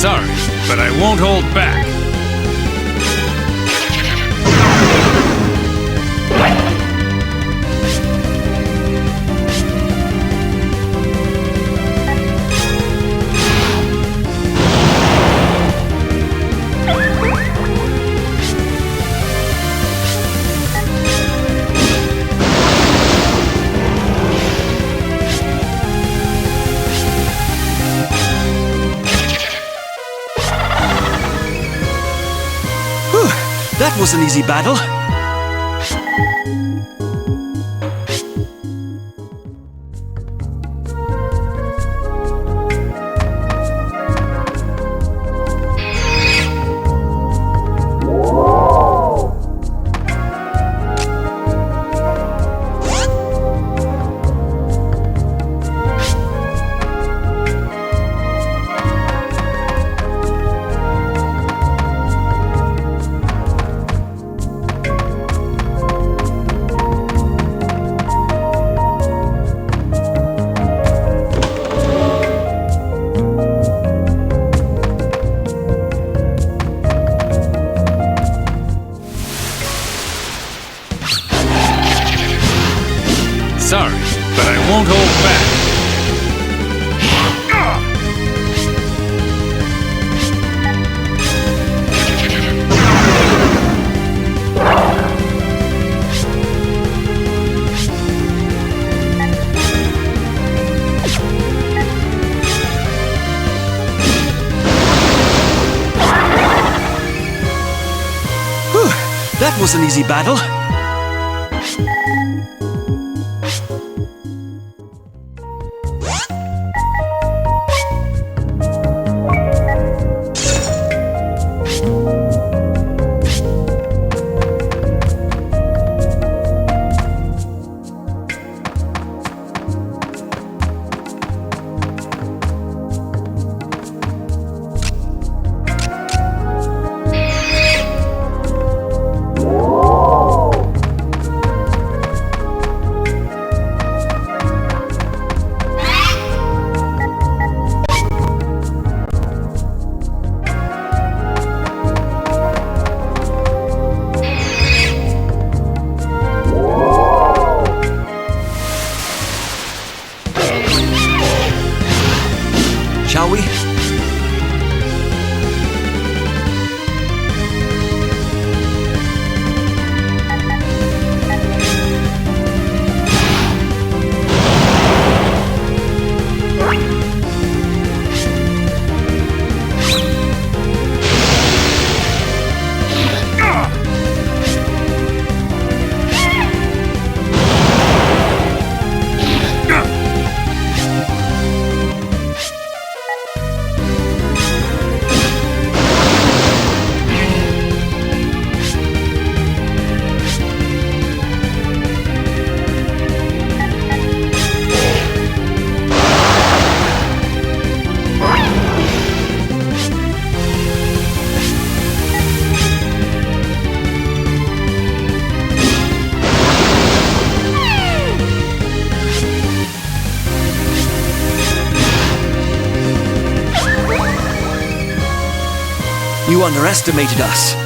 Sorry, but I won't hold back. That was an easy battle. Sorry, but I won't hold back. That was an easy battle. Shall we? You underestimated us.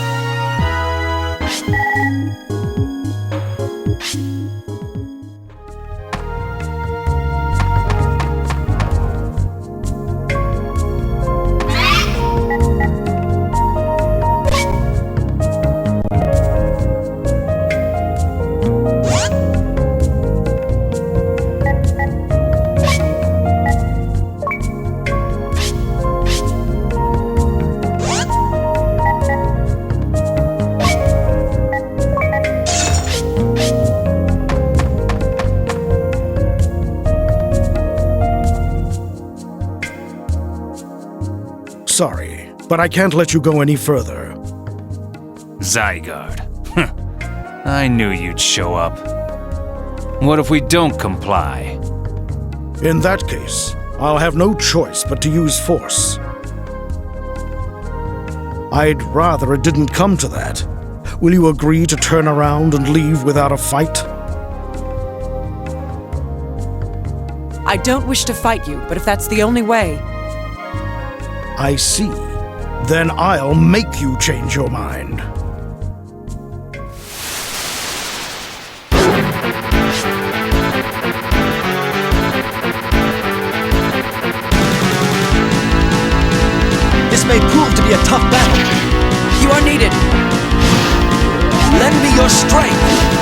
Sorry, but I can't let you go any further. Zygard. I knew you'd show up. What if we don't comply? In that case, I'll have no choice but to use force. I'd rather it didn't come to that. Will you agree to turn around and leave without a fight? I don't wish to fight you, but if that's the only way... I see. Then I'll make you change your mind. This may prove to be a tough battle. You are needed. Lend me your strength.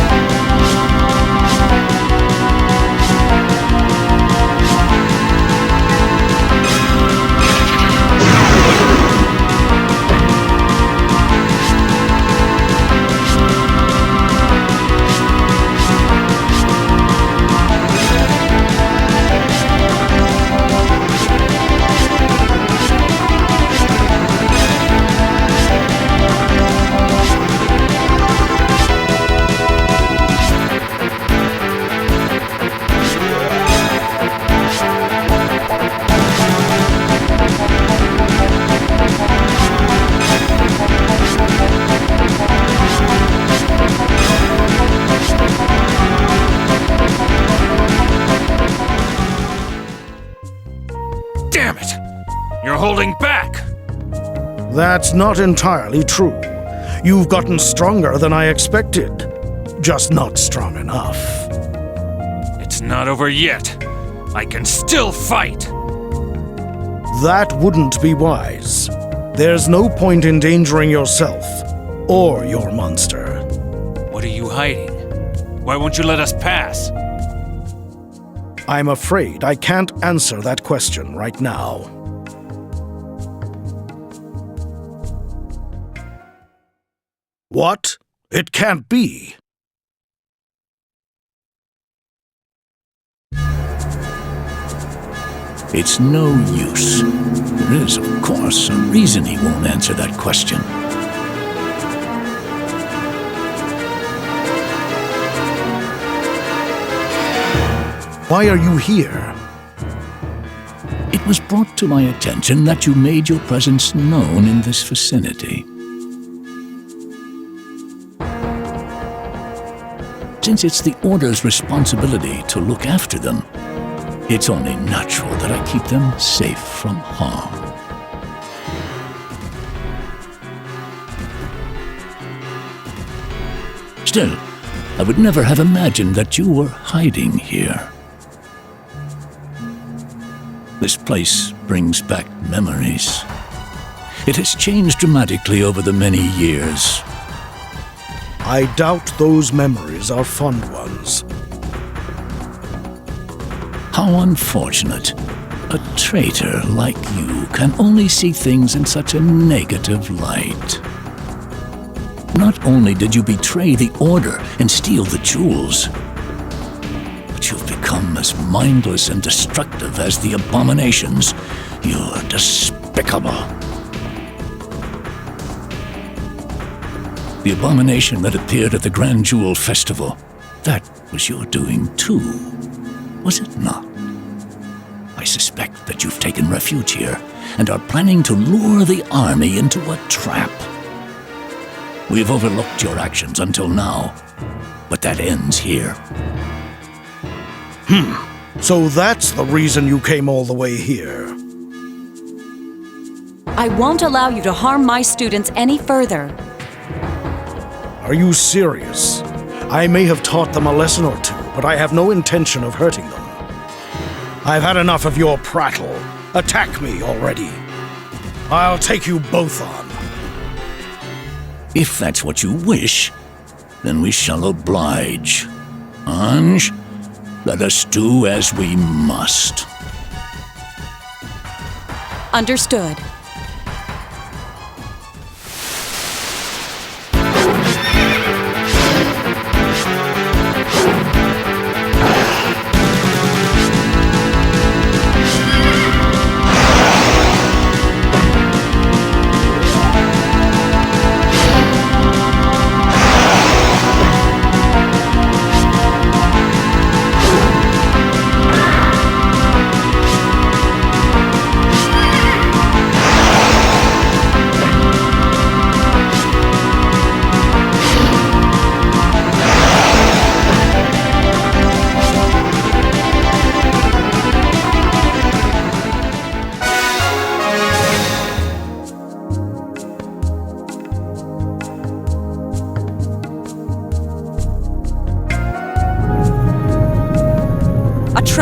Damn it! You're holding back! That's not entirely true. You've gotten stronger than I expected. Just not strong enough. It's not over yet. I can still fight! That wouldn't be wise. There's no point endangering yourself or your monster. What are you hiding? Why won't you let us pass? I'm afraid I can't answer that question right now. What? It can't be. It's no use. There is, of course, a reason he won't answer that question. Why are you here? It was brought to my attention that you made your presence known in this vicinity. Since it's the Order's responsibility to look after them, it's only natural that I keep them safe from harm. Still, I would never have imagined that you were hiding here. This place brings back memories. It has changed dramatically over the many years. I doubt those memories are fond ones. How unfortunate. A traitor like you can only see things in such a negative light. Not only did you betray the Order and steal the jewels, but you've become as mindless and destructive as the abominations. You're despicable. The abomination that appeared at the Grand Jewel Festival, that was your doing too, was it not? I suspect that you've taken refuge here and are planning to lure the army into a trap. We've overlooked your actions until now, but that ends here. So that's the reason you came all the way here. I won't allow you to harm my students any further. Are you serious? I may have taught them a lesson or two, but I have no intention of hurting them. I've had enough of your prattle. Attack me already. I'll take you both on. If that's what you wish, then we shall oblige. Ange, let us do as we must. Understood.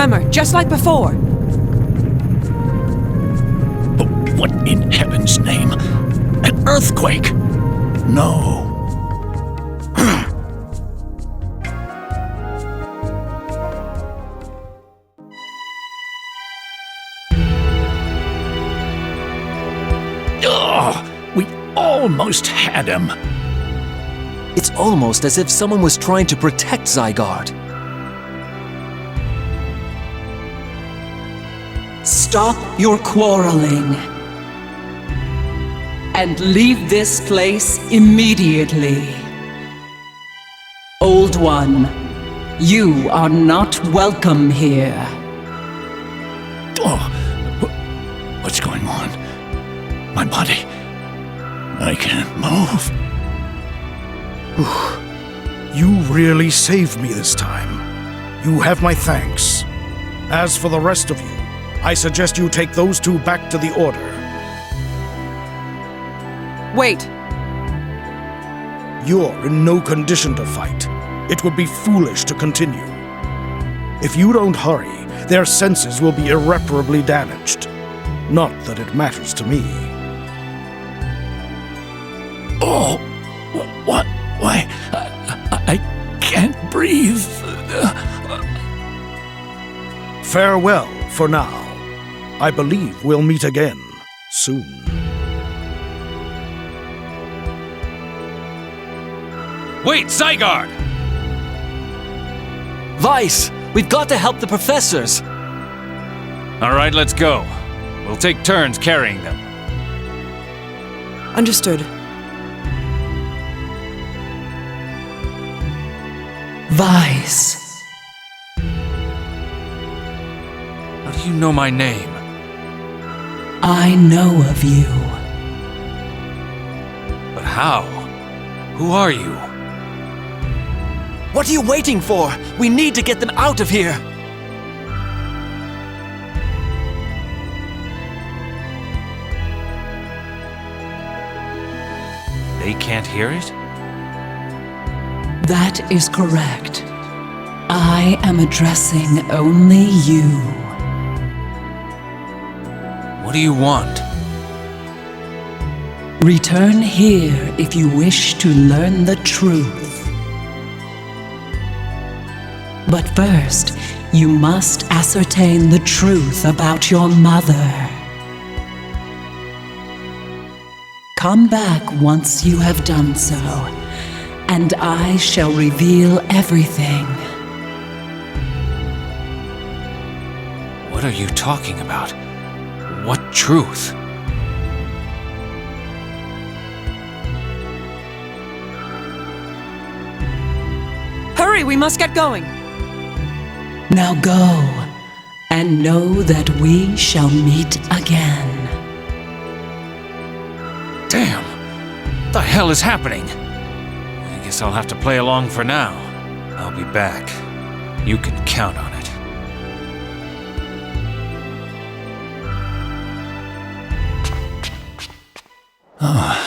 tremor, just like before. But what in heaven's name? An earthquake? No. We almost had him. It's almost as if someone was trying to protect Zygard. Stop your quarreling. And leave this place immediately. Old One, you are not welcome here. Oh, what's going on? My body. I can't move. You really saved me this time. You have my thanks. As for the rest of you, I suggest you take those two back to the Order. Wait. You're in no condition to fight. It would be foolish to continue. If you don't hurry, their senses will be irreparably damaged. Not that it matters to me. Oh, what? Why? I can't breathe. Farewell for now. I believe we'll meet again soon. Wait, Zygard! Vice, we've got to help the professors. All right, let's go. We'll take turns carrying them. Understood. Vice. How do you know my name? I know of you. But how? Who are you? What are you waiting for? We need to get them out of here. They can't hear it? That is correct. I am addressing only you. What do you want? Return here if you wish to learn the truth. But first, you must ascertain the truth about your mother. Come back once you have done so, and I shall reveal everything. What are you talking about? What truth? Hurry, we must get going. Now go, and know that we shall meet again. Damn! What the hell is happening? I guess I'll have to play along for now. I'll be back. You can count on it.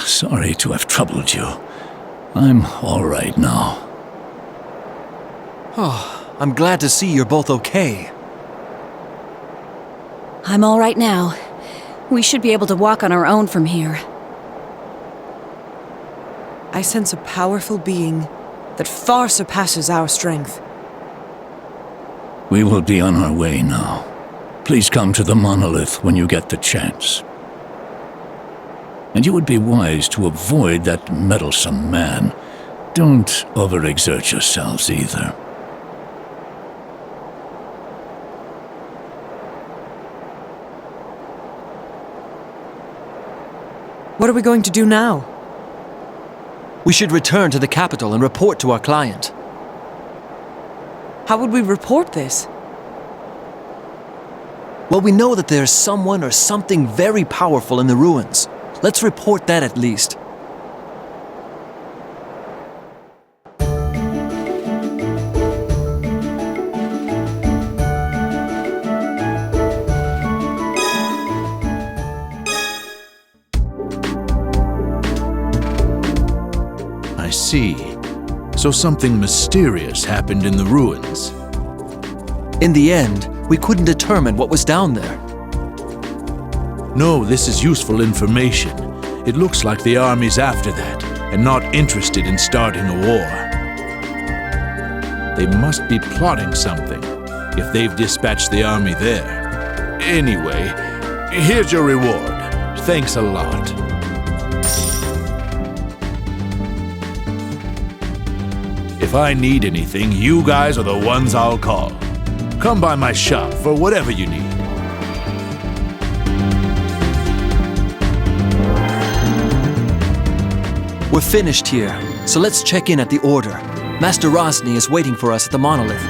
Sorry to have troubled you. I'm all right now. Oh, I'm glad to see you're both okay. I'm all right now. We should be able to walk on our own from here. I sense a powerful being that far surpasses our strength. We will be on our way now. Please come to the monolith when you get the chance. And you would be wise to avoid that meddlesome man. Don't overexert yourselves either. What are we going to do now? We should return to the capital and report to our client. How would we report this? Well, we know that there's someone or something very powerful in the ruins. Let's report that at least. I see. So something mysterious happened in the ruins. In the end, we couldn't determine what was down there. No, this is useful information. It looks like the army's after that, and not interested in starting a war. They must be plotting something, if they've dispatched the army there. Anyway, here's your reward. Thanks a lot. If I need anything, you guys are the ones I'll call. Come by my shop for whatever you need. We're finished here, so let's check in at the Order. Master Rosny is waiting for us at the monolith.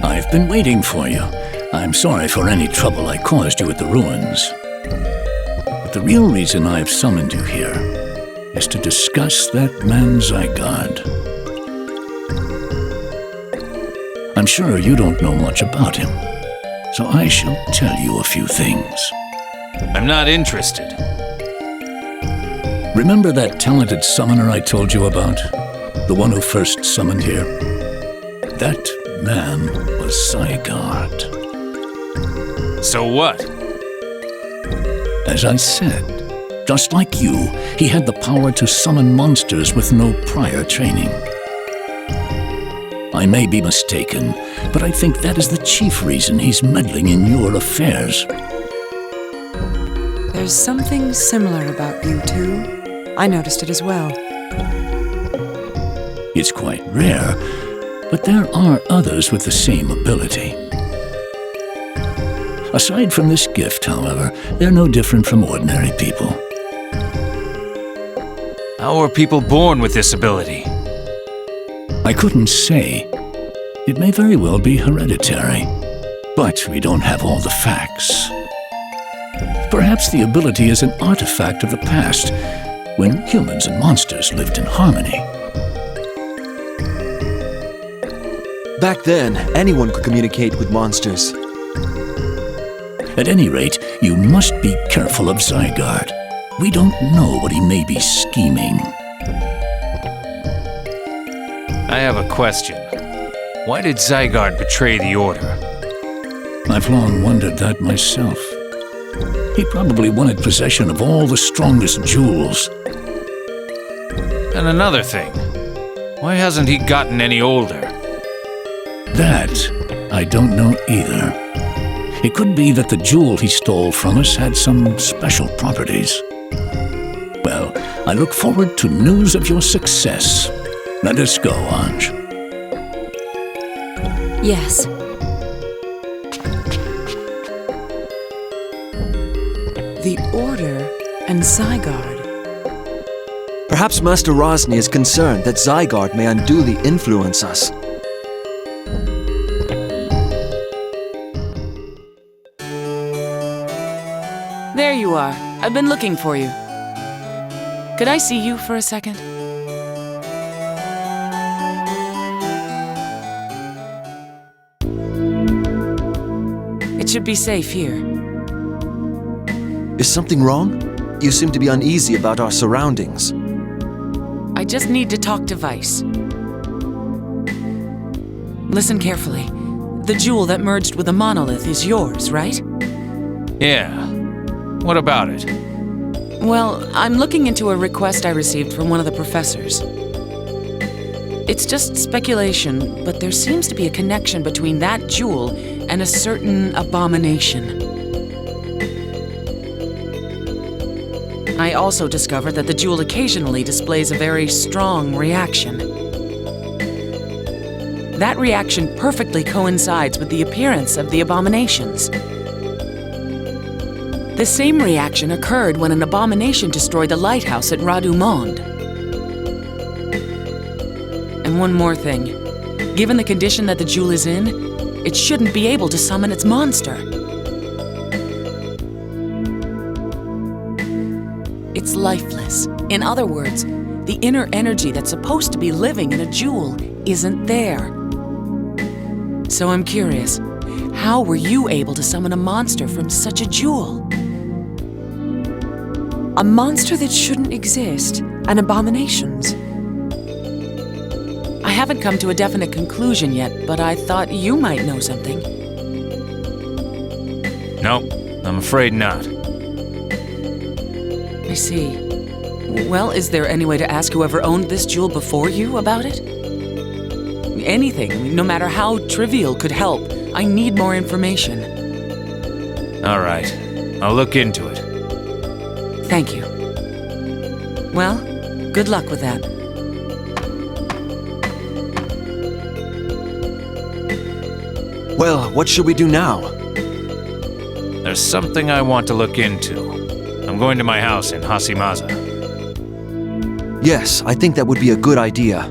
I've been waiting for you. I'm sorry for any trouble I caused you at the ruins. But the real reason I've summoned you here is to discuss that man Zygard. I'm sure you don't know much about him, so I shall tell you a few things. I'm not interested. Remember that talented summoner I told you about? The one who first summoned here? That man was Zygard. So what? As I said, just like you, he had the power to summon monsters with no prior training. I may be mistaken, but I think that is the chief reason he's meddling in your affairs. There's something similar about you two. I noticed it as well. It's quite rare, but there are others with the same ability. Aside from this gift, however, they're no different from ordinary people. How are people born with this ability? I couldn't say. It may very well be hereditary, but we don't have all the facts. Perhaps the ability is an artifact of the past, when humans and monsters lived in harmony. Back then, anyone could communicate with monsters. At any rate, you must be careful of Zygard. We don't know what he may be scheming. I have a question. Why did Zygard betray the Order? I've long wondered that myself. He probably wanted possession of all the strongest jewels. And another thing. Why hasn't he gotten any older? That I don't know either. It could be that the jewel he stole from us had some special properties. Well, I look forward to news of your success. Let us go, Anj. Yes. The Order and Zygard. Perhaps Master Rosny is concerned that Zygard may unduly influence us. There you are. I've been looking for you. Could I see you for a second? It should be safe here. Is something wrong? You seem to be uneasy about our surroundings. I just need to talk to Vice. Listen carefully. The jewel that merged with the monolith is yours, right? Yeah. What about it? Well, I'm looking into a request I received from one of the professors. It's just speculation, but there seems to be a connection between that jewel and a certain abomination. I also discovered that the jewel occasionally displays a very strong reaction. That reaction perfectly coincides with the appearance of the abominations. The same reaction occurred when an abomination destroyed the lighthouse at Radumond. And one more thing. Given the condition that the jewel is in, it shouldn't be able to summon its monster. It's lifeless. In other words, the inner energy that's supposed to be living in a jewel isn't there. So I'm curious, how were you able to summon a monster from such a jewel? A monster that shouldn't exist, and abominations. I haven't come to a definite conclusion yet, but I thought you might know something. Nope, I'm afraid not. I see. Well, is there any way to ask whoever owned this jewel before you about it? Anything, no matter how trivial, could help. I need more information. All right, I'll look into it. Thank you. Well, good luck with that. Well, what should we do now? There's something I want to look into. I'm going to my house in Hasimaza. Yes, I think that would be a good idea.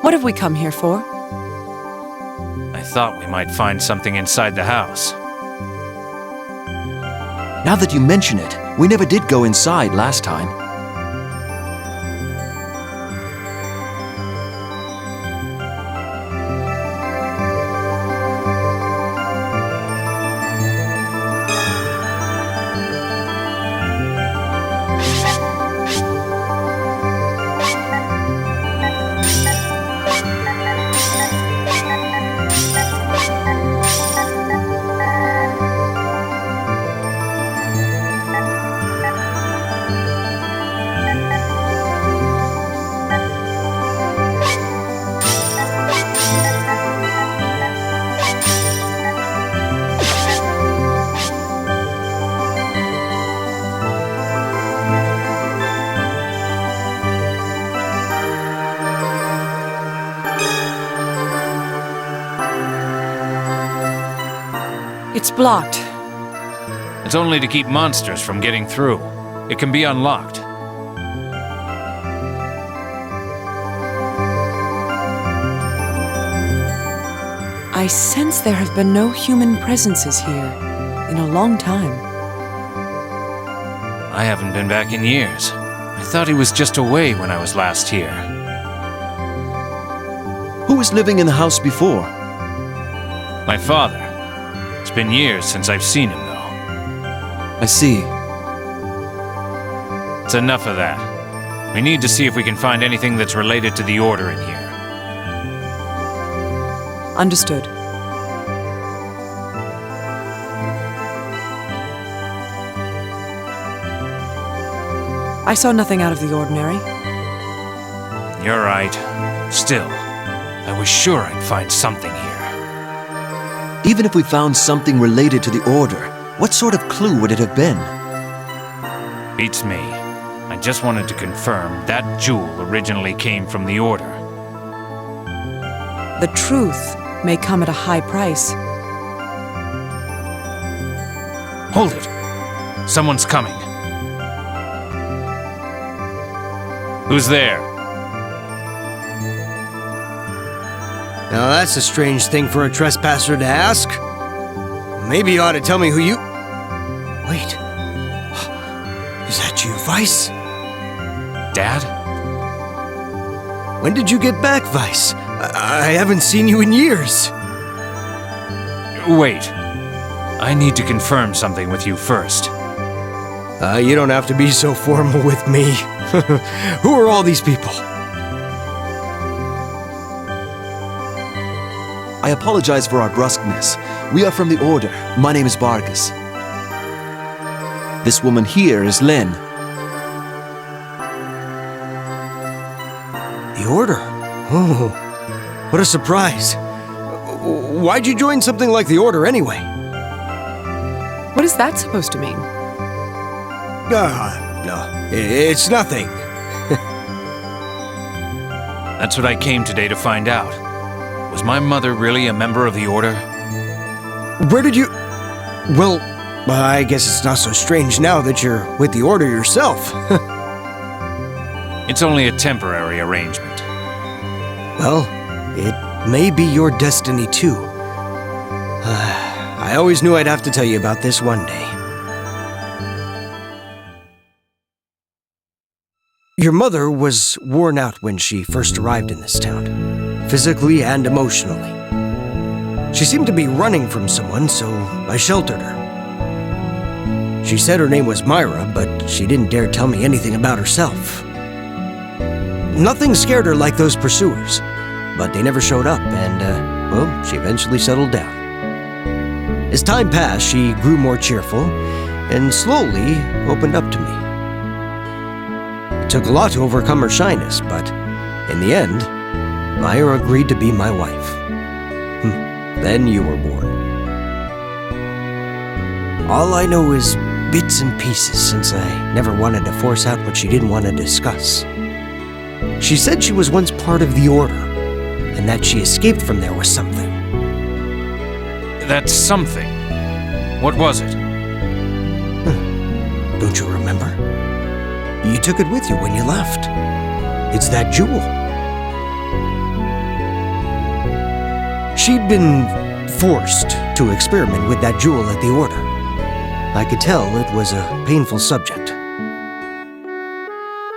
What have we come here for? I thought we might find something inside the house. Now that you mention it, we never did go inside last time. It's blocked. It's only to keep monsters from getting through. It can be unlocked. I sense there have been no human presences here in a long time. I haven't been back in years. I thought he was just away when I was last here. Who was living in the house before? My father. It's been years since I've seen him, though. I see. It's enough of that. We need to see if we can find anything that's related to the Order in here. Understood. I saw nothing out of the ordinary. You're right. Still, I was sure I'd find something here. Even if we found something related to the Order, what sort of clue would it have been? Beats me. I just wanted to confirm that jewel originally came from the Order. The truth may come at a high price. Hold it! Someone's coming. Who's there? Now that's a strange thing for a trespasser to ask. Maybe you ought to tell me who you... Wait. Is that you, Vice? Dad? When did you get back, Vice? I haven't seen you in years. Wait. I need to confirm something with you first. You don't have to be so formal with me. Who are all these people? I apologize for our brusqueness. We are from the Order. My name is Vargas. This woman here is Lynn. The Order? Oh, what a surprise. Why'd you join something like the Order anyway? What is that supposed to mean? No, it's nothing. That's what I came today to find out. Was my mother really a member of the Order? Where did you... Well, I guess it's not so strange now that you're with the Order yourself. It's only a temporary arrangement. Well, it may be your destiny too. I always knew I'd have to tell you about this one day. Your mother was worn out when she first arrived in this town, physically and emotionally. She seemed to be running from someone, so I sheltered her. She said her name was Myra, but she didn't dare tell me anything about herself. Nothing scared her like those pursuers, but they never showed up, and, well, she eventually settled down. As time passed, she grew more cheerful, and slowly opened up to me. It took a lot to overcome her shyness, but in the end, Myra agreed to be my wife. Then you were born. All I know is bits and pieces, since I never wanted to force out what she didn't want to discuss. She said she was once part of the Order, and that she escaped from there with something. That's something. What was it? Don't you remember? You took it with you when you left. It's that jewel. She'd been forced to experiment with that jewel at the Order. I could tell it was a painful subject.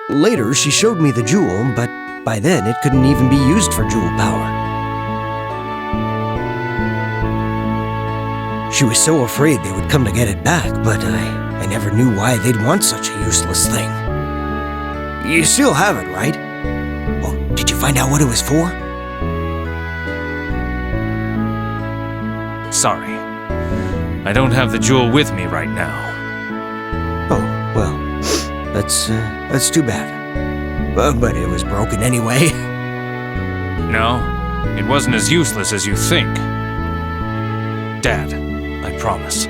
Later, she showed me the jewel, but by then it couldn't even be used for jewel power. She was so afraid they would come to get it back, but I never knew why they'd want such a useless thing. You still have it, right? Well, did you find out what it was for? Sorry. I don't have the jewel with me right now. Oh, well, that's too bad. But it was broken anyway. No, it wasn't as useless as you think. Dad, I promise.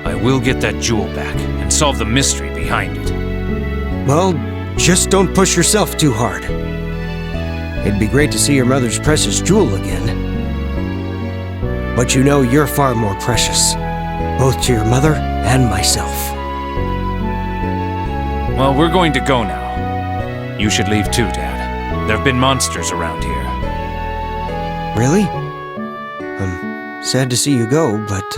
I will get that jewel back and solve the mystery behind it. Well, just don't push yourself too hard. It'd be great to see your mother's precious jewel again. But you know you're far more precious, both to your mother and myself. Well, we're going to go now. You should leave too, Dad. There have been monsters around here. Really? I'm sad to see you go, but,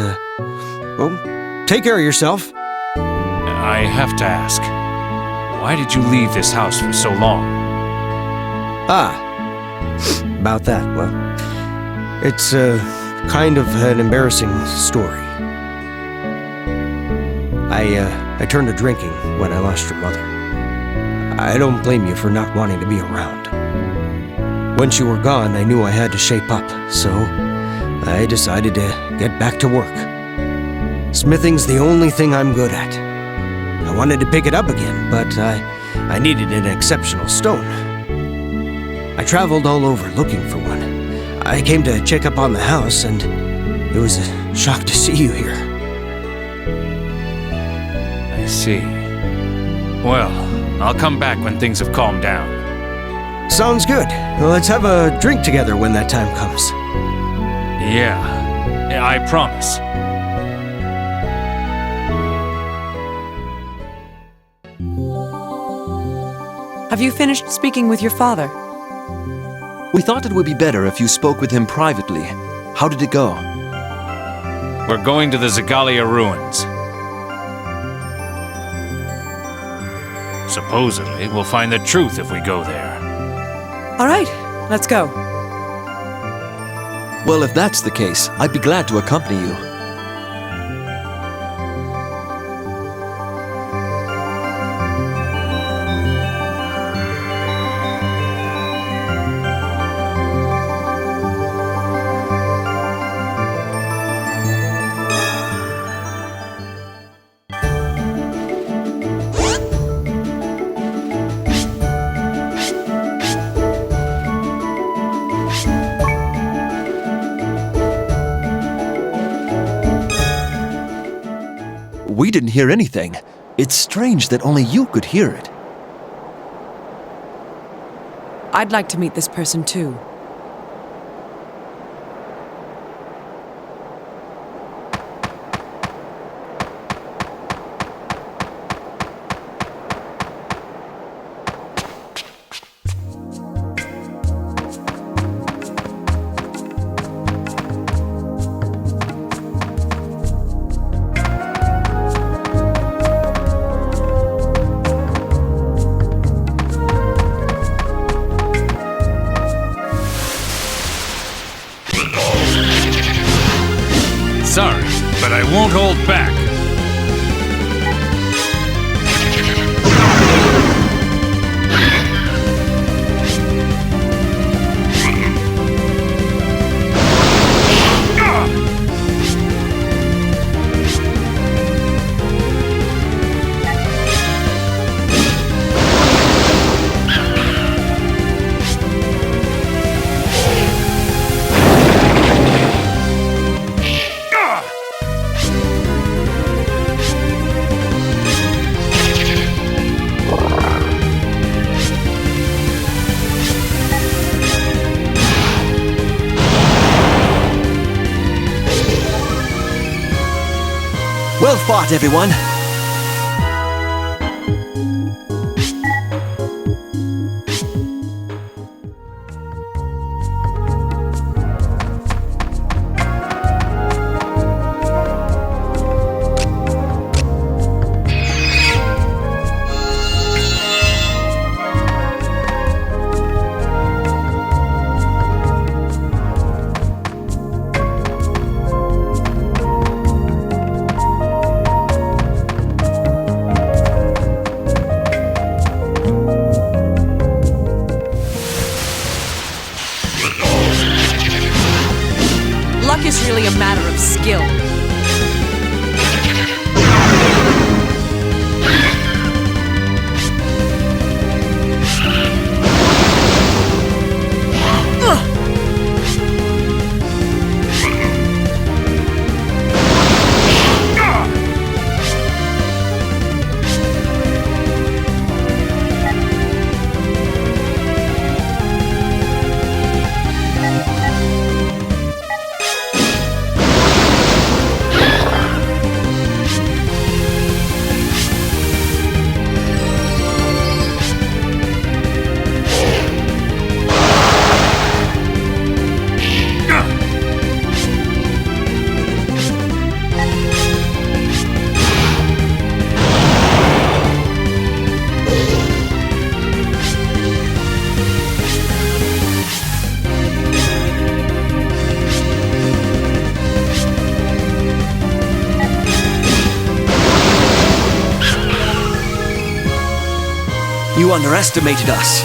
well, take care of yourself. I have to ask, why did you leave this house for so long? About that, well, it's, kind of an embarrassing story. I turned to drinking when I lost your mother. I don't blame you for not wanting to be around. Once you were gone, I knew I had to shape up, so I decided to get back to work. Smithing's the only thing I'm good at. I wanted to pick it up again, but I needed an exceptional stone. I traveled all over looking for one. I came to check up on the house, and it was a shock to see you here. I see. Well, I'll come back when things have calmed down. Sounds good. Well, let's have a drink together when that time comes. Yeah, I promise. Have you finished speaking with your father? We thought it would be better if you spoke with him privately. How did it go? We're going to the Zygarding ruins. Supposedly, we'll find the truth if we go there. All right, let's go. Well, if that's the case, I'd be glad to accompany you. We didn't hear anything. It's strange that only you could hear it. I'd like to meet this person too. Sorry, but I won't hold back. Well fought, everyone. underestimated us.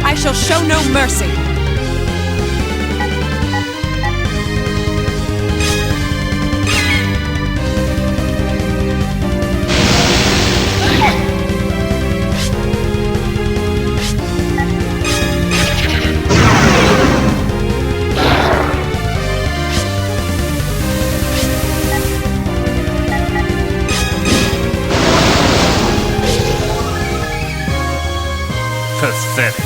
I shall show no mercy. Pathetic.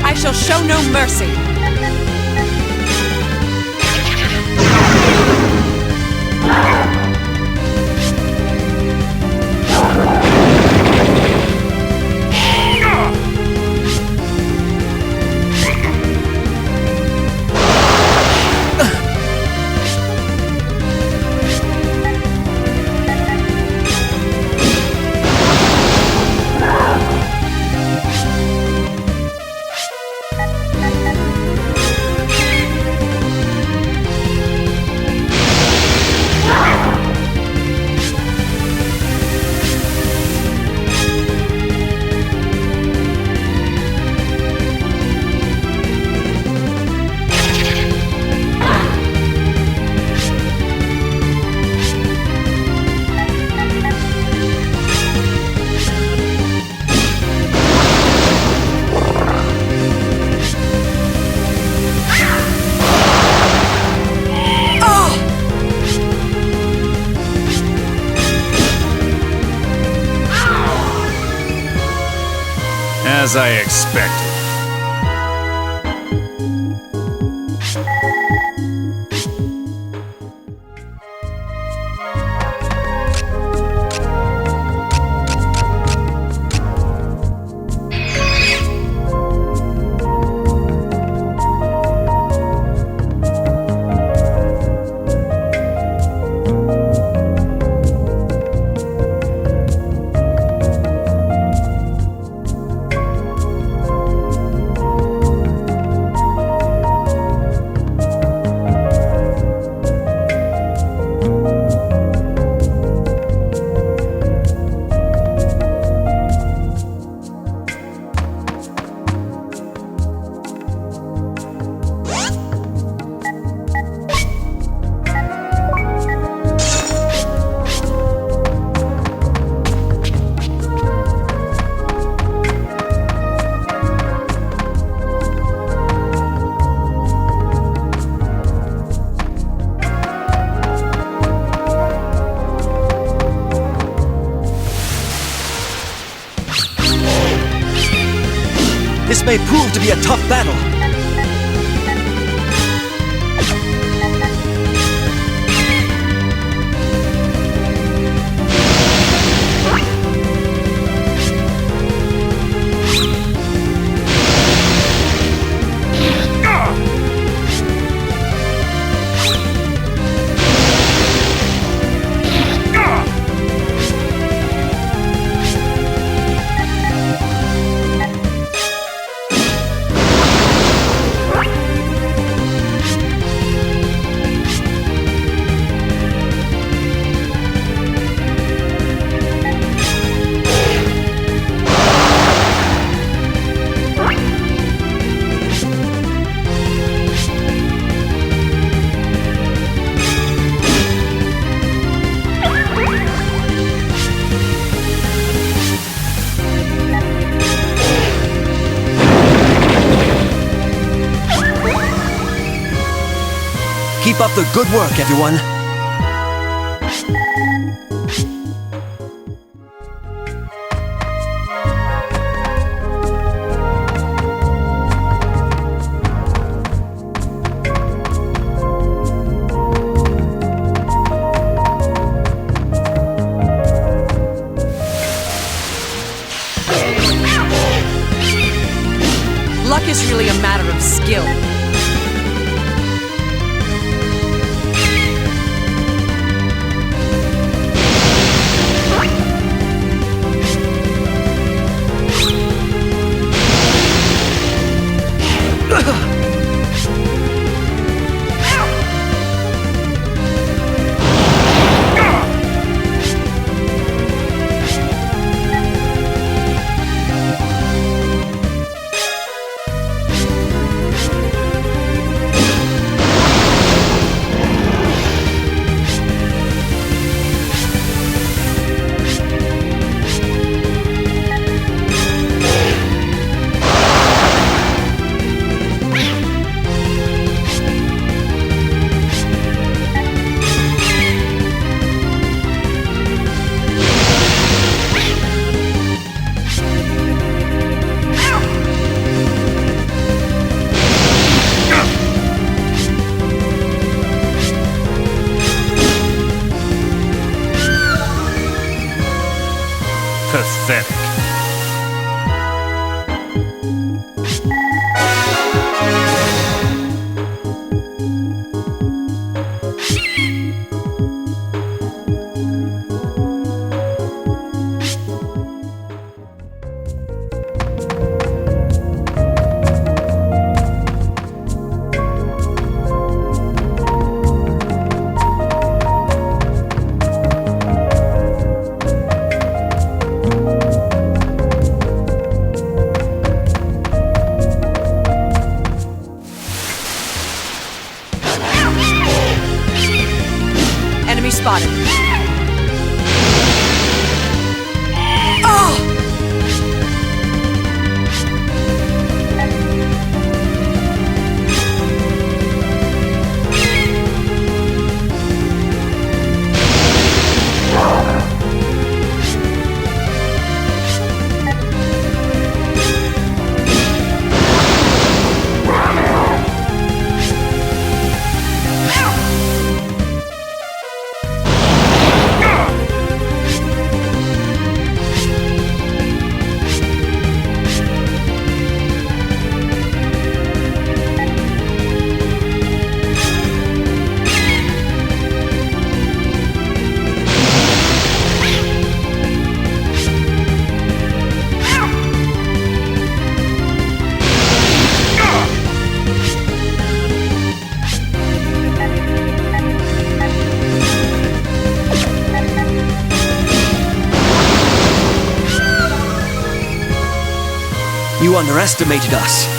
I shall show no mercy. As I expected. This may prove to be a tough battle. Keep up the good work, everyone. Luck is really a matter of skill. Pathetic. Enemy spotted. You underestimated us.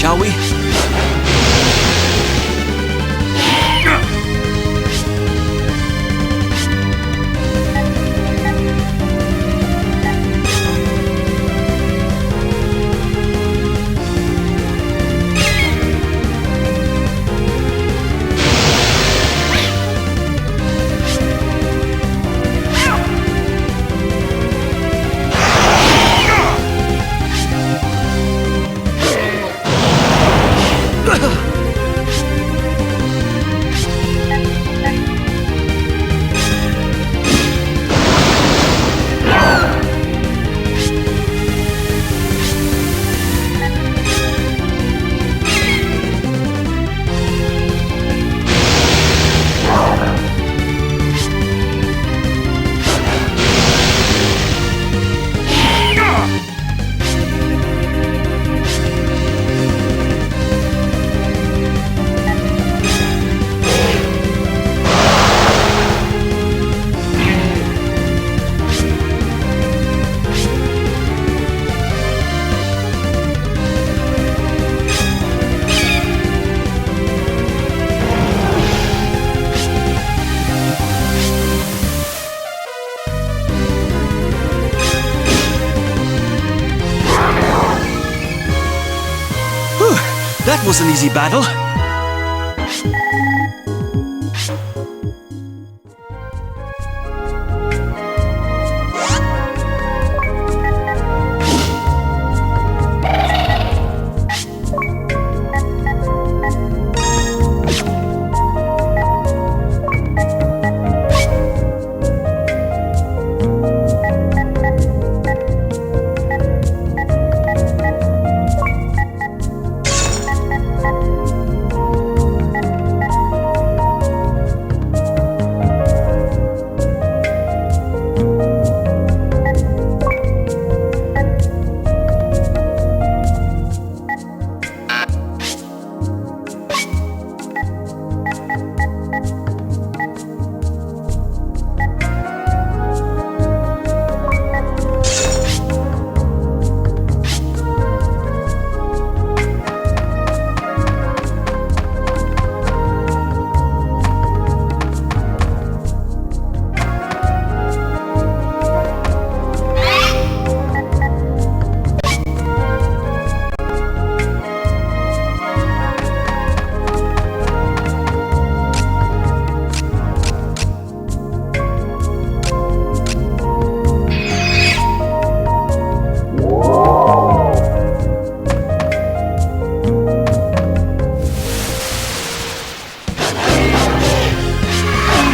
shall we? That was an easy battle.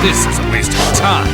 This is a waste of time.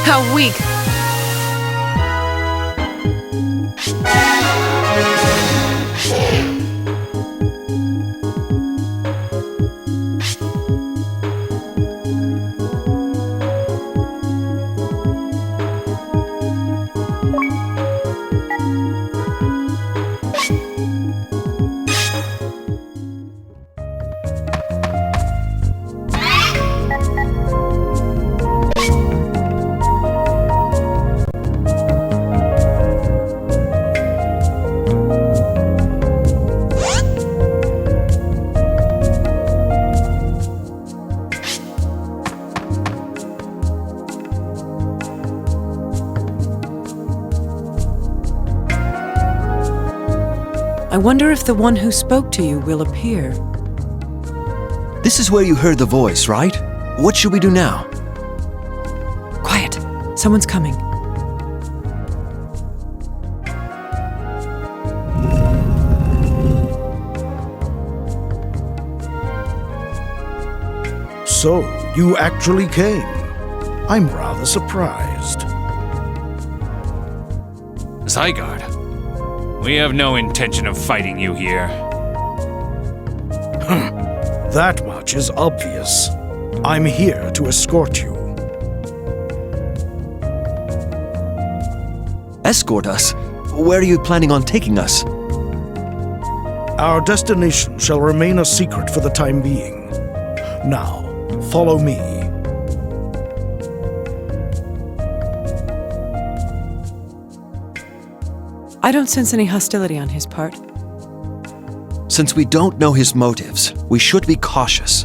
How weak! I wonder if the one who spoke to you will appear. This is where you heard the voice, right? What should we do now? Quiet. Someone's coming. So, you actually came. I'm rather surprised. Zygard, we have no intention of fighting you here. That much is obvious. I'm here to escort you. Escort us? Where are you planning on taking us? Our destination shall remain a secret for the time being. Now, follow me. I don't sense any hostility on his part. Since we don't know his motives, we should be cautious.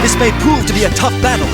This may prove to be a tough battle.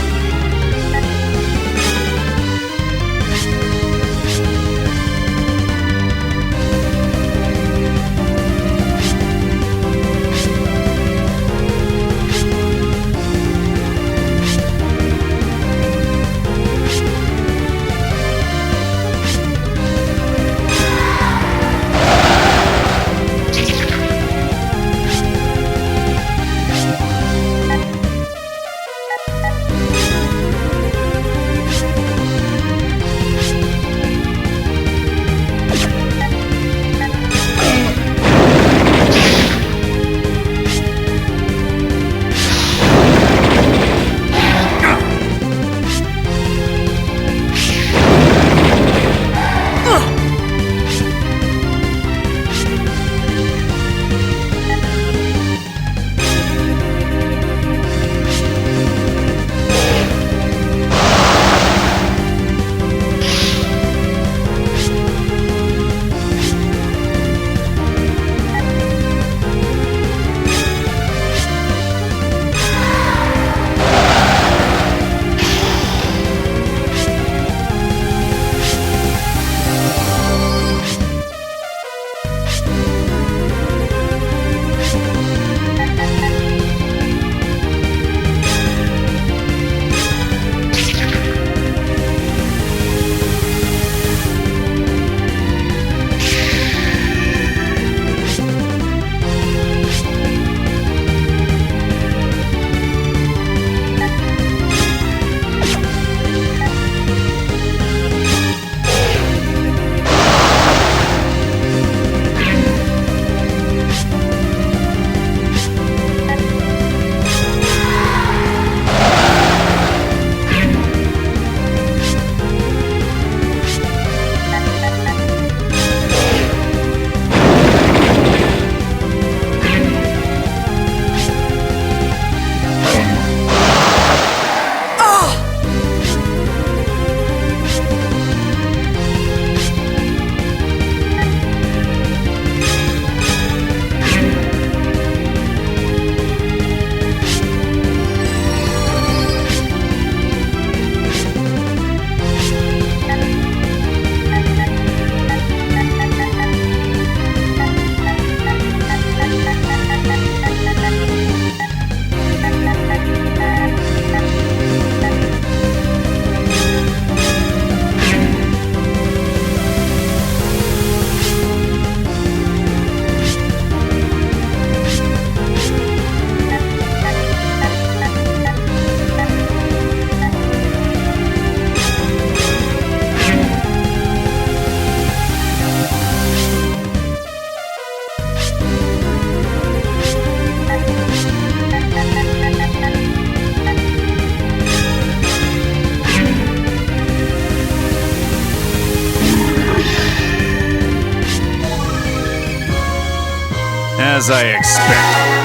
As I expected.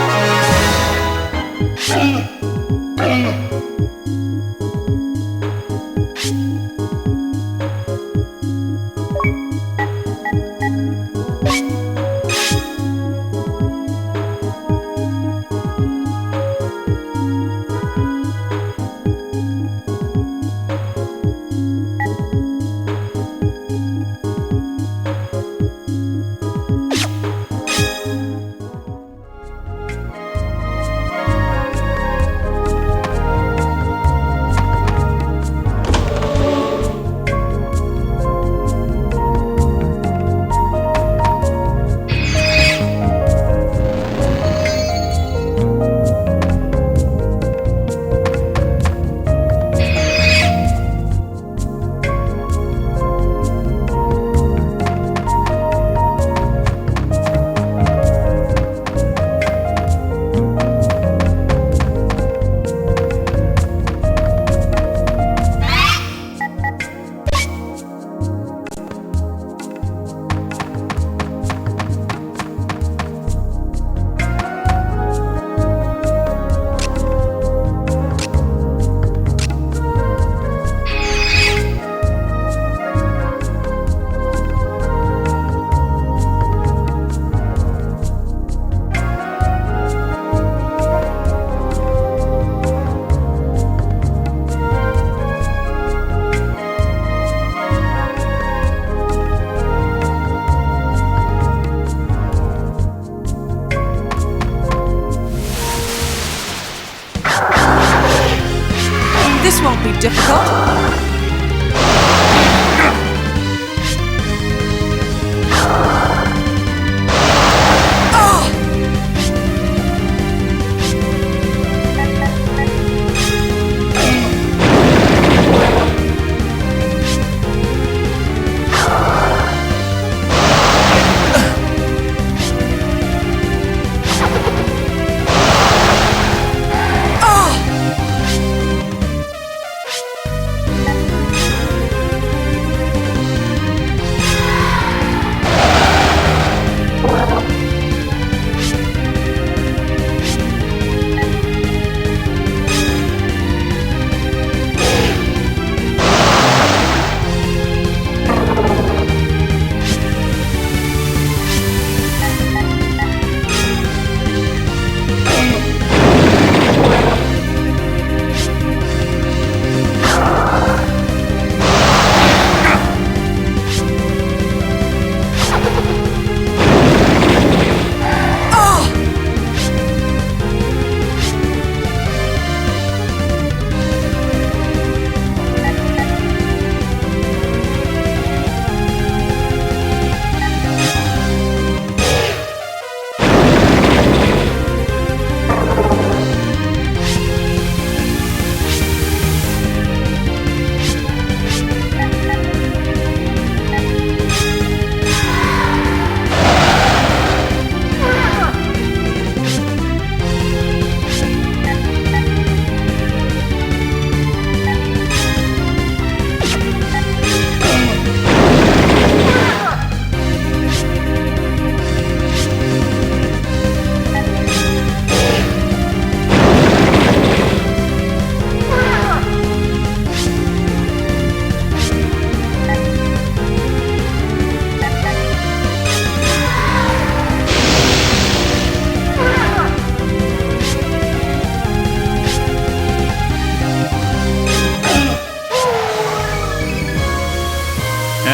This won't be difficult.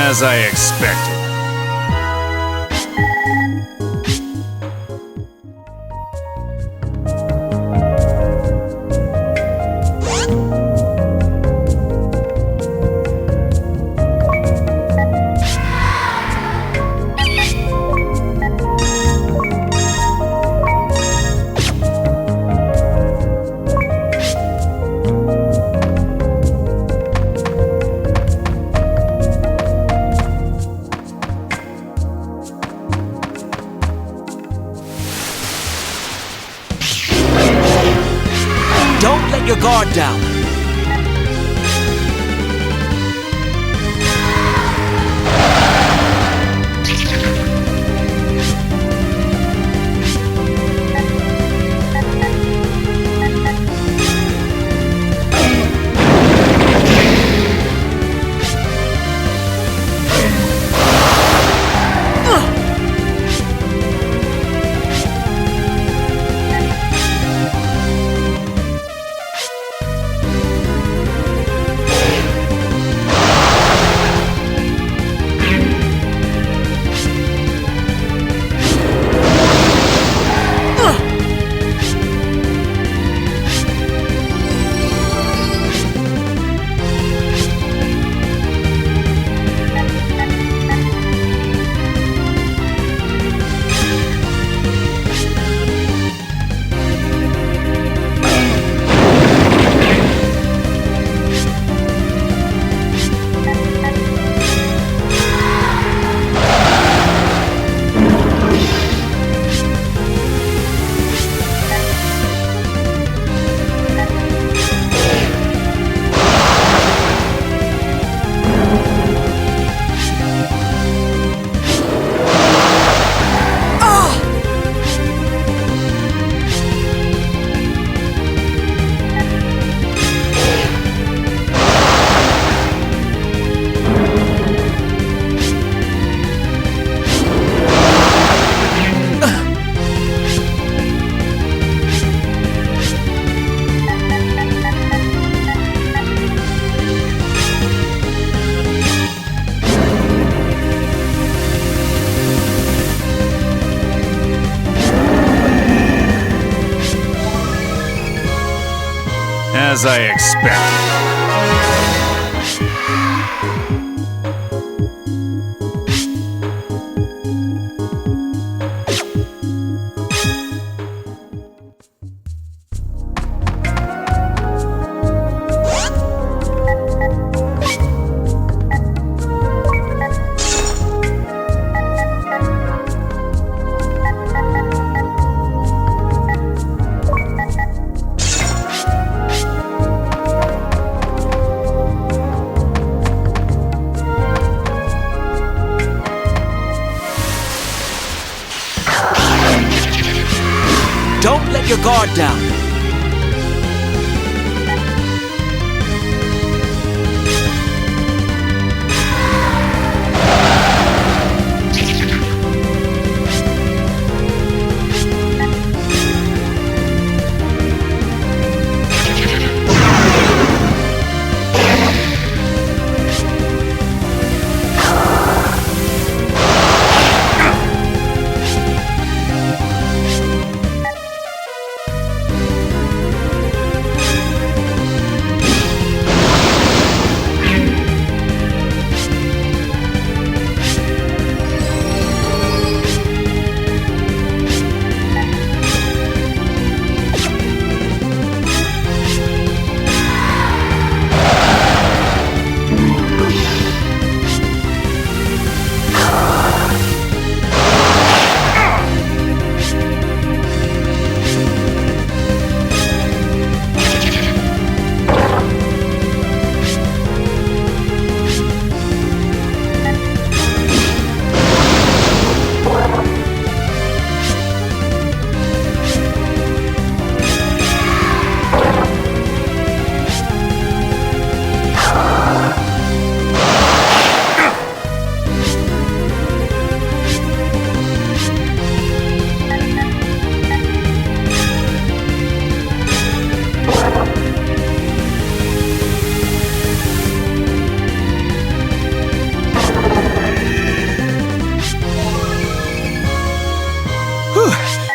As I expected. Don't let your guard down. As I expected. Don't let your guard down.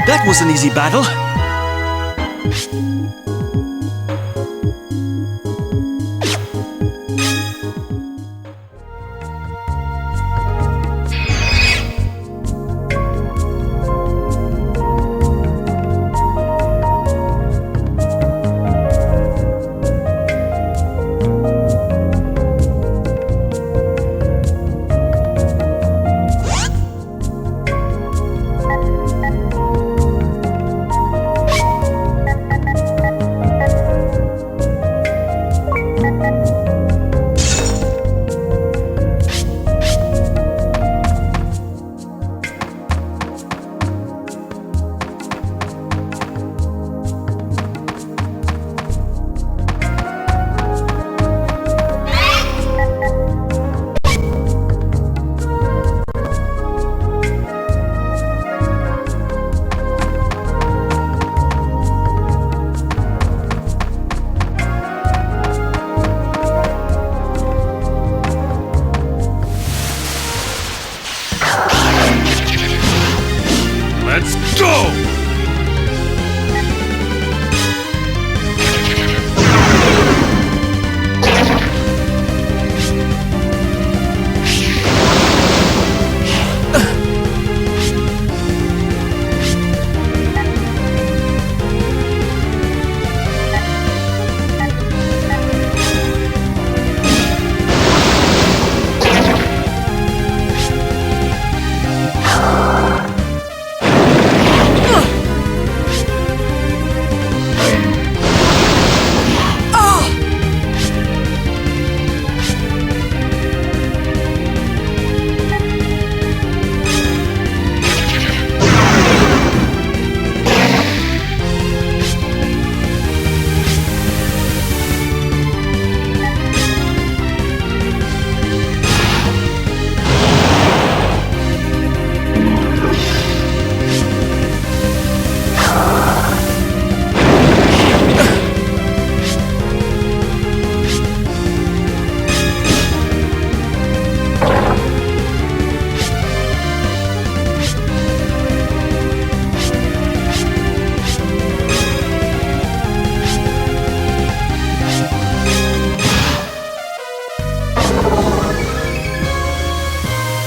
That was an easy battle.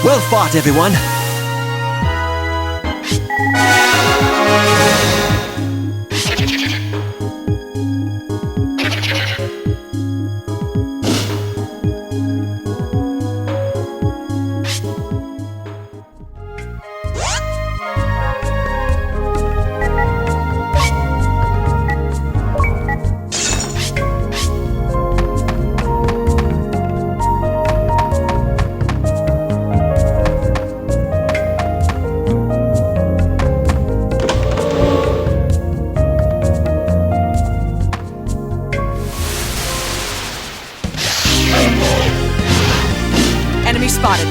Well fought, everyone. Enemy spotted.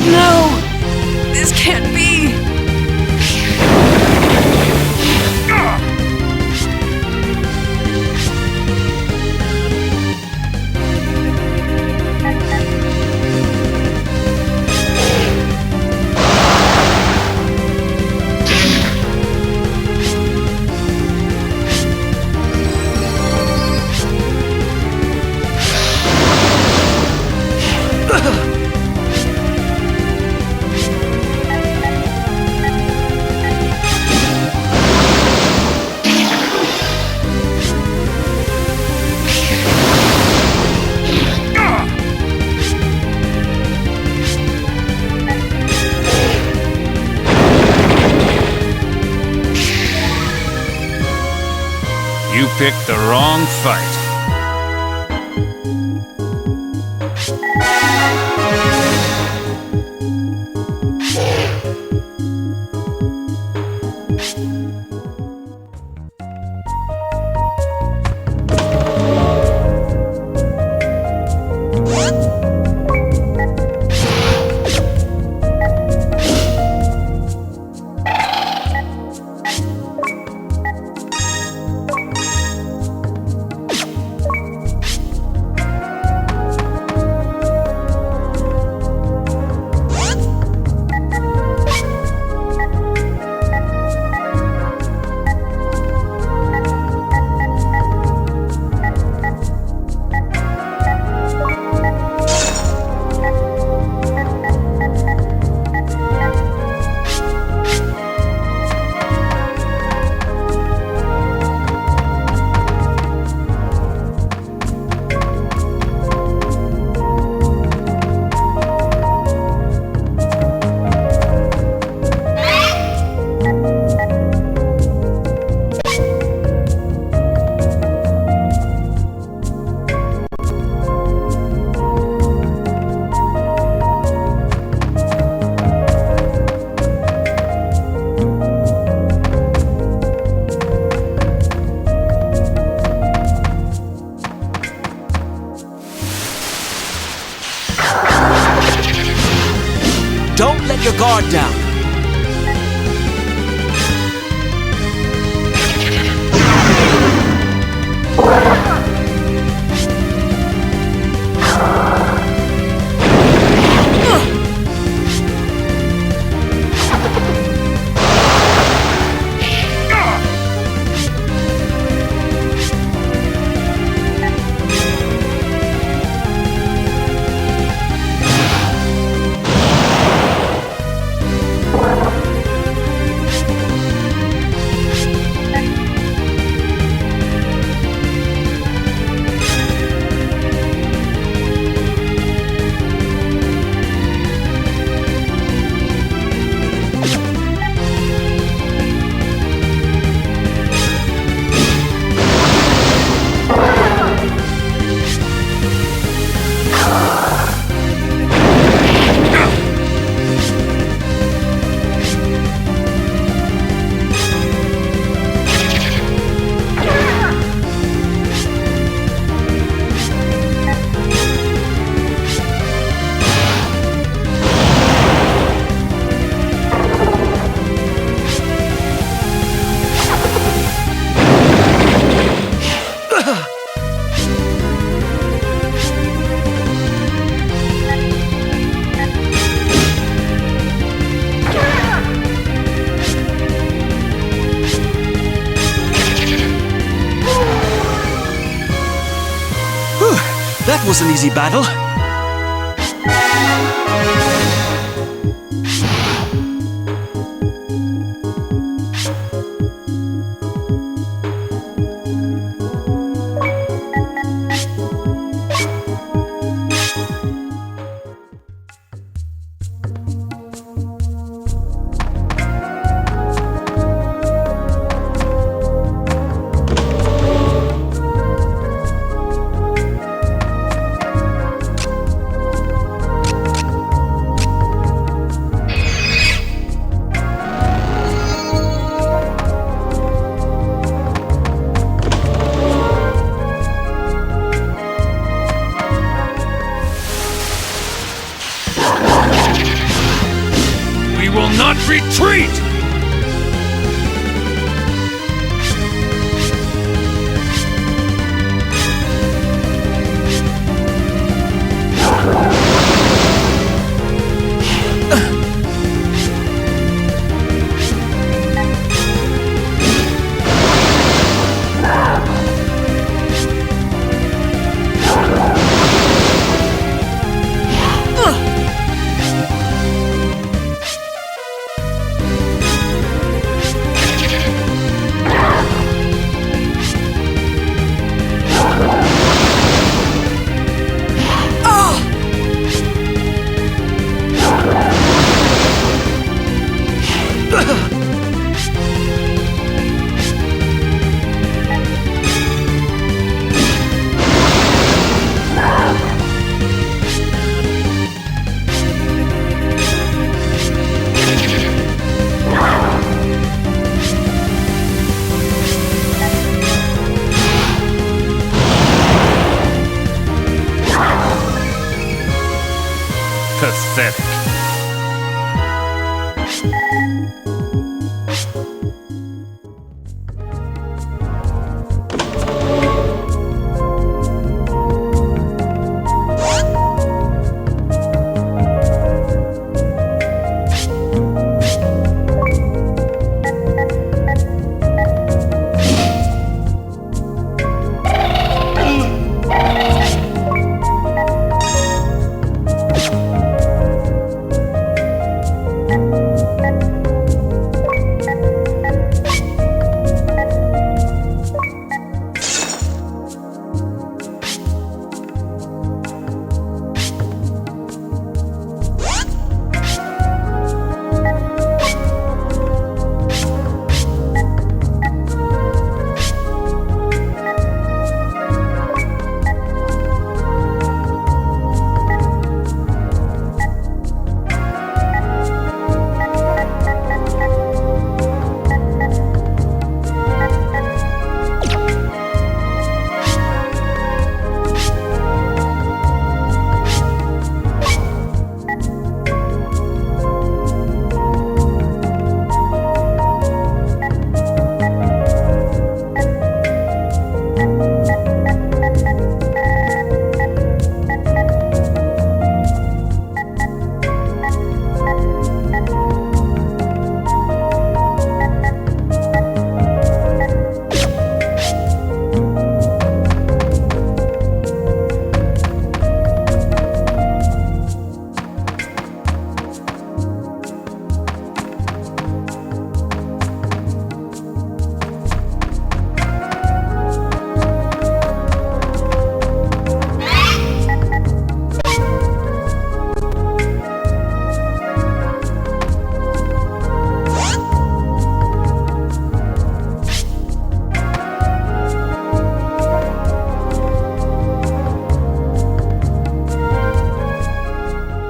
No! This can't be! You picked the wrong fight. Don't let your guard down. was an easy battle. We will not retreat! Pathetic.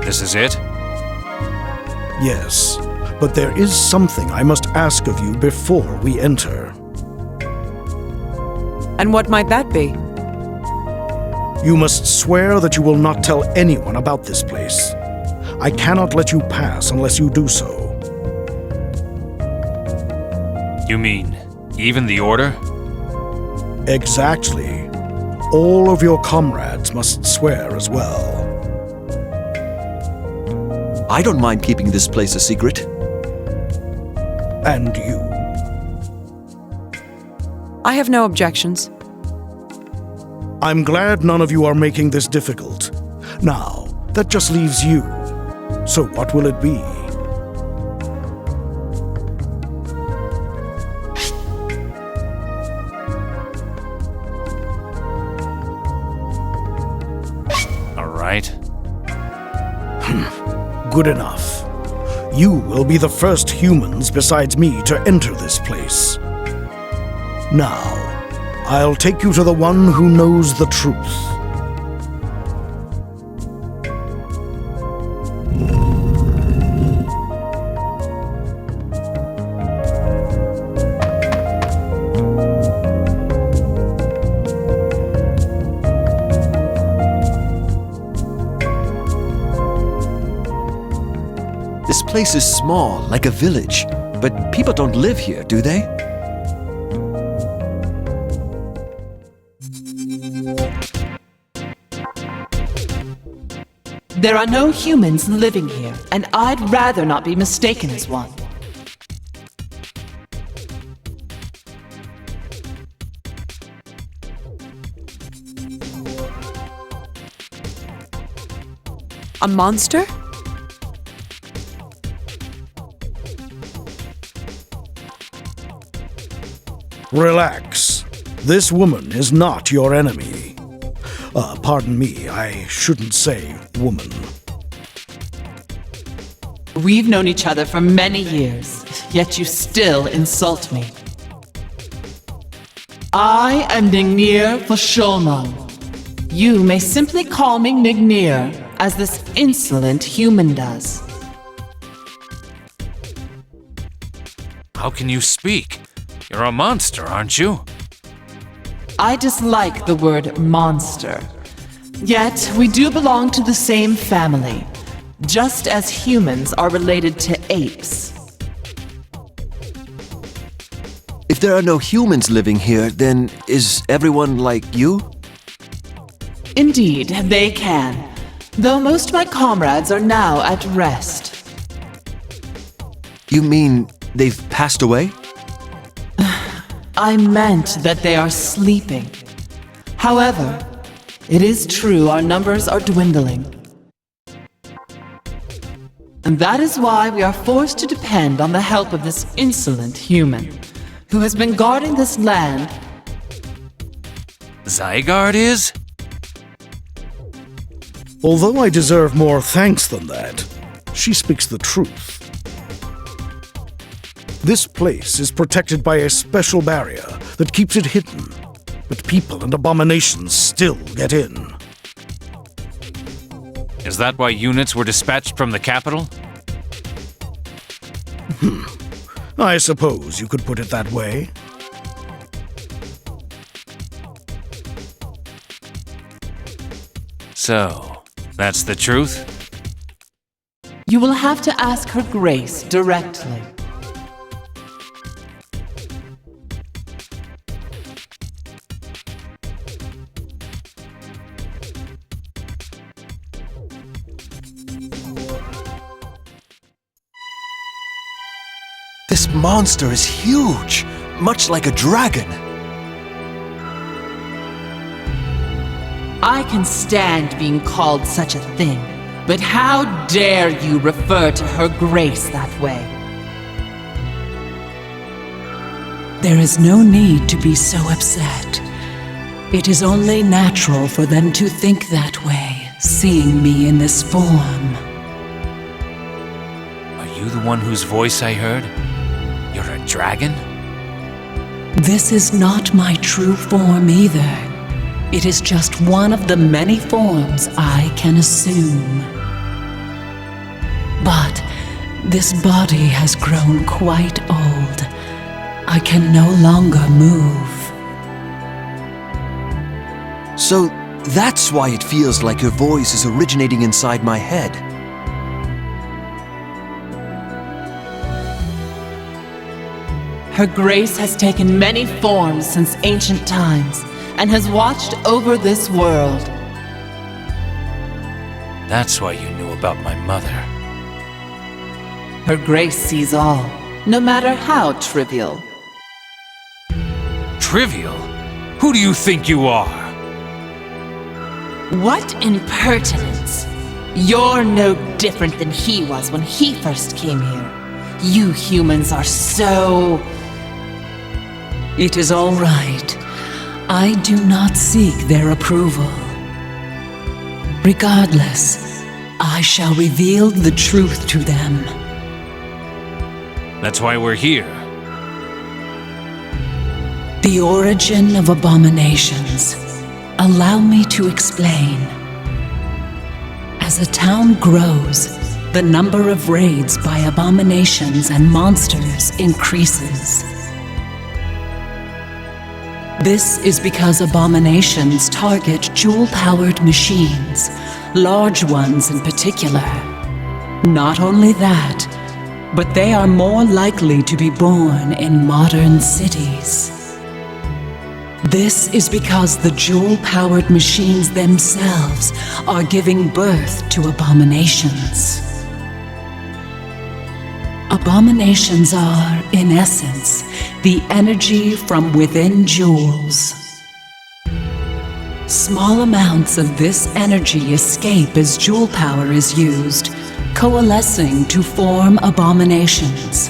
This is it? Yes, but there is something I must ask of you before we enter. And what might that be? You must swear that you will not tell anyone about this place. I cannot let you pass unless you do so. You mean, even the Order? Exactly. All of your comrades must swear as well. I don't mind keeping this place a secret. And you? I have no objections. I'm glad none of you are making this difficult. Now, that just leaves you. So what will it be? All right. Good enough. You will be the first humans besides me to enter this place. Now, I'll take you to the one who knows the truth. This place is small, like a village, but people don't live here, do they? There are no humans living here, and I'd rather not be mistaken as one. A monster? Relax. This woman is not your enemy. Pardon me, I shouldn't say woman. We've known each other for many years, yet you still insult me. I am Nignir Fosholman. You may simply call me Nignir, as this insolent human does. How can you speak? You're a monster, aren't you? I dislike the word monster. Yet, we do belong to the same family, just as humans are related to apes. If there are no humans living here, then is everyone like you? Indeed, they can, though most of my comrades are now at rest. You mean they've passed away? I meant that they are sleeping. However, it is true our numbers are dwindling. And that is why we are forced to depend on the help of this insolent human, who has been guarding this land. Zygard is? Although I deserve more thanks than that, she speaks the truth. This place is protected by a special barrier that keeps it hidden, but people and abominations still get in. Is that why units were dispatched from the capital? I suppose you could put it that way. So, that's the truth? You will have to ask Her Grace directly. This monster is huge, much like a dragon. I can stand being called such a thing, but how dare you refer to Her Grace that way? There is no need to be so upset. It is only natural for them to think that way, seeing me in this form. Are you the one whose voice I heard? You're a dragon? This is not my true form either. It is just one of the many forms I can assume. But this body has grown quite old. I can no longer move. So that's why it feels like your voice is originating inside my head. Her Grace has taken many forms since ancient times and has watched over this world. That's why you knew about my mother. Her Grace sees all, no matter how trivial. Trivial? Who do you think you are? What impertinence! You're no different than he was when he first came here. You humans are so... It is all right. I do not seek their approval. Regardless, I shall reveal the truth to them. That's why we're here. The origin of abominations. Allow me to explain. As a town grows, the number of raids by abominations and monsters increases. This is because abominations target jewel-powered machines, large ones in particular. Not only that, but they are more likely to be born in modern cities. This is because the jewel-powered machines themselves are giving birth to abominations. Abominations are, in essence, the energy from within jewels. Small amounts of this energy escape as jewel power is used, coalescing to form abominations.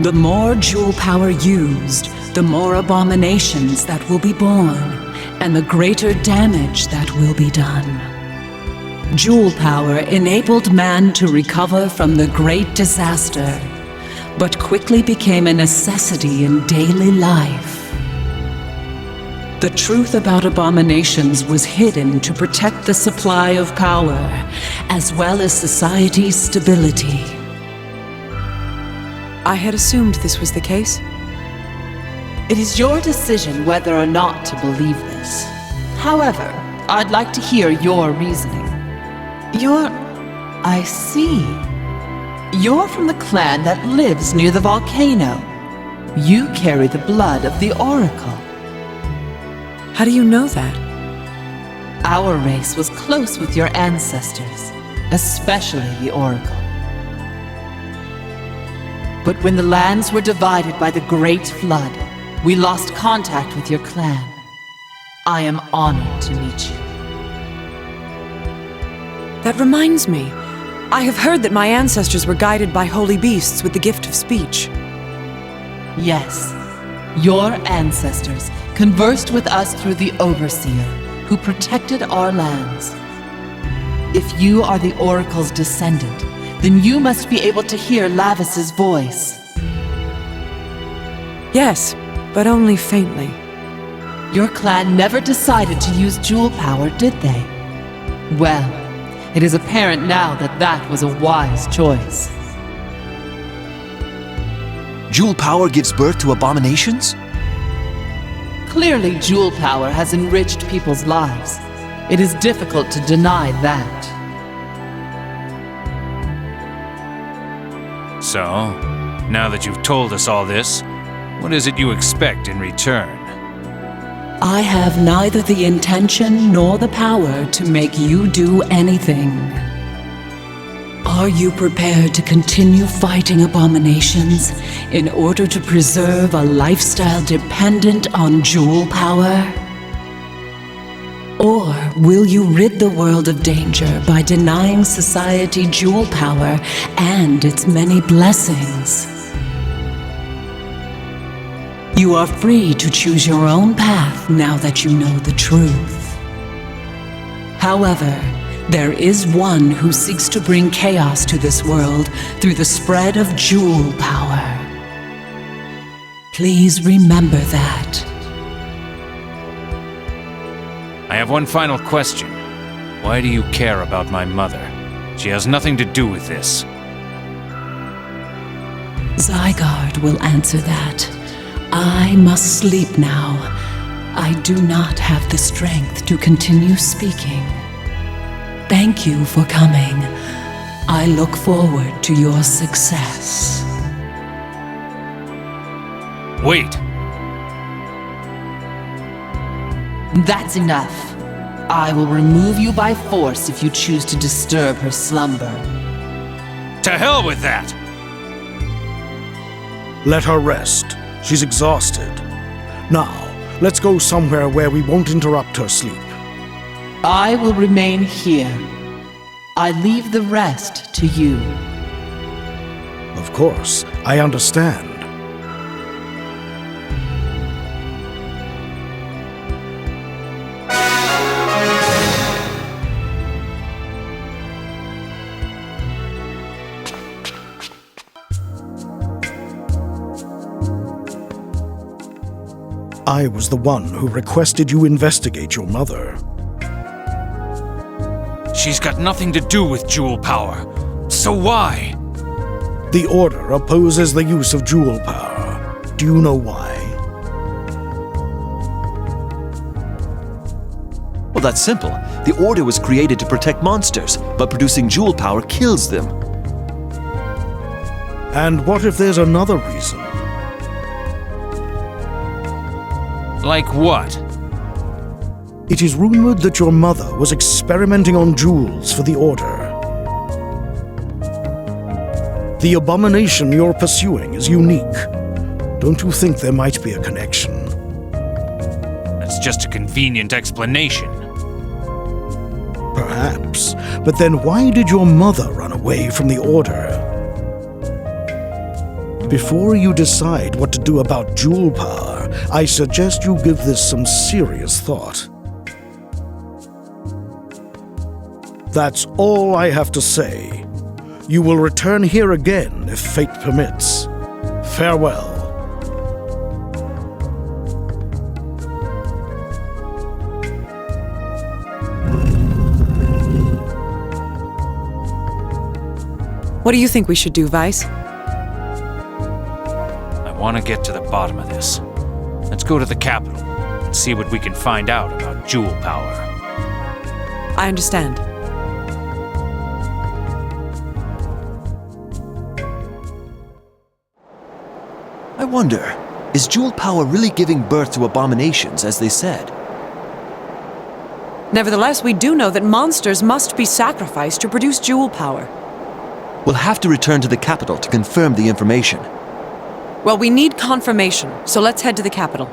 The more jewel power used, the more abominations that will be born, and the greater damage that will be done. Jewel power enabled man to recover from the great disaster, but quickly became a necessity in daily life. The truth about abominations was hidden to protect the supply of power, as well as society's stability. I had assumed this was the case. It is your decision whether or not to believe this. However, I'd like to hear your reasoning. I see. You're from the clan that lives near the volcano. You carry the blood of the Oracle. How do you know that? Our race was close with your ancestors, especially the Oracle. But when the lands were divided by the Great Flood, we lost contact with your clan. I am honored to meet you. That reminds me. I have heard that my ancestors were guided by holy beasts with the gift of speech. Yes, your ancestors conversed with us through the Overseer, who protected our lands. If you are the Oracle's descendant, then you must be able to hear Lavis's voice. Yes, but only faintly. Your clan never decided to use jewel power, did they? Well, it is apparent now that that was a wise choice. Jewel power gives birth to abominations? Clearly, jewel power has enriched people's lives. It is difficult to deny that. So, now that you've told us all this, what is it you expect in return? I have neither the intention nor the power to make you do anything. Are you prepared to continue fighting abominations in order to preserve a lifestyle dependent on jewel power? Or will you rid the world of danger by denying society jewel power and its many blessings? You are free to choose your own path now that you know the truth. However, there is one who seeks to bring chaos to this world through the spread of jewel power. Please remember that. I have one final question. Why do you care about my mother? She has nothing to do with this. Zygard will answer that. I must sleep now. I do not have the strength to continue speaking. Thank you for coming. I look forward to your success. Wait! That's enough. I will remove you by force if you choose to disturb her slumber. To hell with that! Let her rest. She's exhausted. Now, Let's go somewhere where we won't interrupt her sleep. I will remain here. I leave the rest to you. Of course, I understand. I was the one who requested you investigate your mother. She's got nothing to do with jewel power. So why? The Order opposes the use of jewel power. Do you know why? Well, that's simple. The Order was created to protect monsters, but producing jewel power kills them. And what if there's another reason? Like what? It is rumored that your mother was experimenting on jewels for the Order. The abomination you're pursuing is unique. Don't you think there might be a connection? That's just a convenient explanation. Perhaps. But then why did your mother run away from the Order? Before you decide what to do about jewel power, I suggest you give this some serious thought. That's all I have to say. You will return here again if fate permits. Farewell. What do you think we should do, Vice? I want to get to the bottom of this. Let's go to the capital and see what we can find out about jewel power. I understand. I wonder, is jewel power really giving birth to abominations, as they said? Nevertheless, we do know that monsters must be sacrificed to produce jewel power. We'll have to return to the capital to confirm the information. Well, we need confirmation, so let's head to the capital.